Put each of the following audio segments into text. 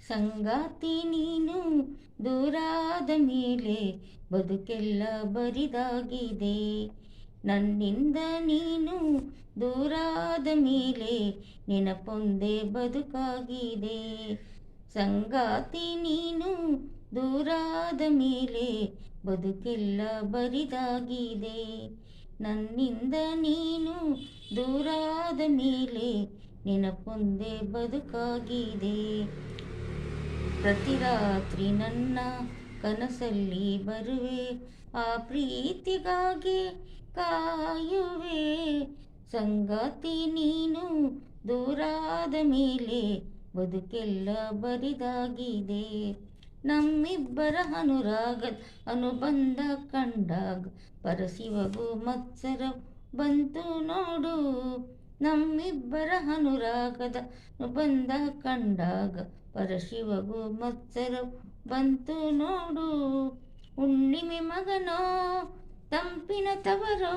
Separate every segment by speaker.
Speaker 1: ಸಂಗಾತಿ ನೀನು ದೂರಾದ ಮೇಲೆ ಬದುಕೆಲ್ಲ ಬರಿದಾಗಿದೆ. ನನ್ನಿಂದ ನೀನು ದೂರಾದ ಮೇಲೆ ನೆನಪೊಂದೇ ಬದುಕಾಗಿದೆ. ಸಂಗಾತಿ ನೀನು ದೂರಾದ ಮೇಲೆ ಬದುಕೆಲ್ಲ ಬರಿದಾಗಿದೆ. ನನ್ನಿಂದ ನೀನು ದೂರಾದ ಮೇಲೆ ನೆನಪೊಂದೇ ಬದುಕಾಗಿದೆ. ಪ್ರತಿ ರಾತ್ರಿ ನನ್ನ ಕನಸಲ್ಲಿ ಬರುವೆ, ಆ ಪ್ರೀತಿಗಾಗಿ ಕಾಯುವೆ. ಸಂಗಾತಿ ನೀನು ದೂರಾದ ಮೇಲೆ ಬದುಕೆಲ್ಲ ಬರಿದಾಗಿದೆ. ನಮ್ಮಿಬ್ಬರ ಅನುರಾಗದ ಅನುಬಂಧ ಕಂಡಾಗ ಪರಶಿವಗೂ ಮತ್ಸರ ಬಂತು ನೋಡು. ನಮ್ಮಿಬ್ಬರ ಅನುರಾಗದ ಅನುಬಂಧ ಕಂಡಾಗ ಪರಶಿವಗೂ ಮತ್ಸರ ಬಂತು ನೋಡು. ಹುಣ್ಣಿಮೆ ಮಗನೋ ತಂಪಿನ ತವರೋ,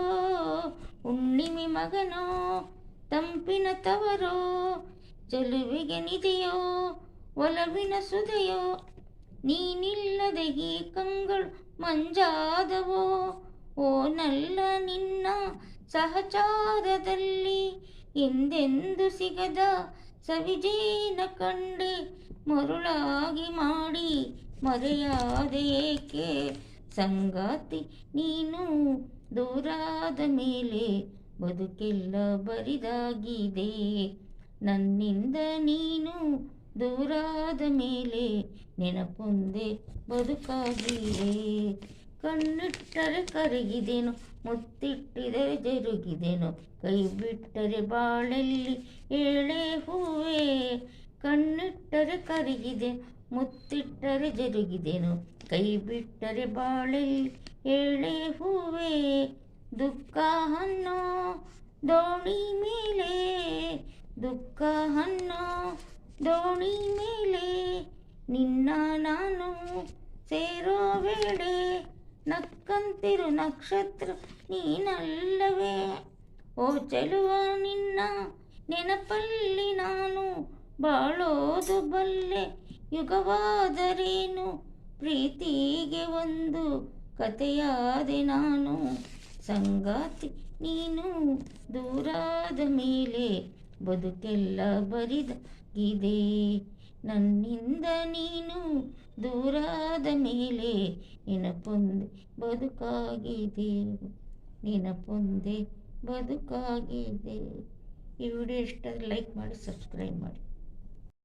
Speaker 1: ಹುಣ್ಣಿಮೆ ಮಗನೋ ತಂಪಿನ ತವರೋ, ಚೆಲುವಿಗೆ ನಿಧಿಯೋ ಒಲವಿನ ಸುದೆಯೋ, ನೀನಿಲ್ಲದೆ ಈ ಕಂಗಳು ಮಂಜಾದವೋ. ಓ ನಲ್ಲ ನಿನ್ನ ಸಹಚಾರದಲ್ಲಿ ಎಂದೆಂದು ಸಿಗದ ಸವಿಜೇನ ಕಂಡೆ, ಮರುಳಾಗಿ ಮಾಡಿ ಮರೆಯಾದೆ ಏಕೆ. ಸಂಗಾತಿ ನೀನು ದೂರಾದ ಮೇಲೆ ಬದುಕೆಲ್ಲ ಬರಿದಾಗಿದೆ. ನನ್ನಿಂದ ನೀನು ದೂರಾದ ಮೇಲೆ ನೆನಪೊಂದೇ ಬದುಕಾಗಿದೆ. ಕಣ್ಣಿಟ್ಟರೆ ಕರಗಿದೆನು, ಮುತ್ತಿಟ್ಟಿದರೆ ಜರುಗಿದೆನು, ಕೈ ಬಿಟ್ಟರೆ ಬಾಳಲ್ಲಿ ಏಳೆ ಹೂವೆ. ಕಣ್ಣಿಟ್ಟರೆ ಕರಗಿದೆ, ಮುತ್ತಿಟ್ಟರೆ ಜರುಗಿದೆನು, ಕೈ ಬಿಟ್ಟರೆ ಬಾಳಲ್ಲಿ ಏಳೆ ಹೂವೆ. ದುಃಖ ಅನ್ನೋ ದೋಣಿ ಮೇಲೆ, ದುಃಖ ಅನ್ನೋ ದೋಣಿ ಮೇಲೆ ನಿನ್ನ ನಾನು ಸೇರೋ ವೇಳೆ, ನಕ್ಕಂತಿರು ನಕ್ಷತ್ರ ನೀನಲ್ಲವೇ. ಓ ಚೆಲುವ ನಿನ್ನ ನೆನಪಲ್ಲಿ ನಾನು ಬಾಳೋದು ಬಲ್ಲೆ, ಯುಗವಾದರೇನು ಪ್ರೀತಿಗೆ ಒಂದು ಕಥೆಯಾದೆ ನಾನು. ಸಂಗಾತಿ ನೀನು ದೂರಾದ ಮೇಲೆ ಬದುಕೆಲ್ಲ ಬರಿದಾಗಿದೆ. ನನ್ನಿಂದ ನೀನು ದೂರಾದ ಮೇಲೆ ನೆನಪೊಂದೇ ಬದುಕಾಗಿದೆ, ನೆನಪೊಂದೇ ಬದುಕಾಗಿದೆ. ಈ ವಿಡಿಯೋ ಇಷ್ಟ ಲೈಕ್ ಮಾಡಿ, ಸಬ್ಸ್ಕ್ರೈಬ್ ಮಾಡಿ.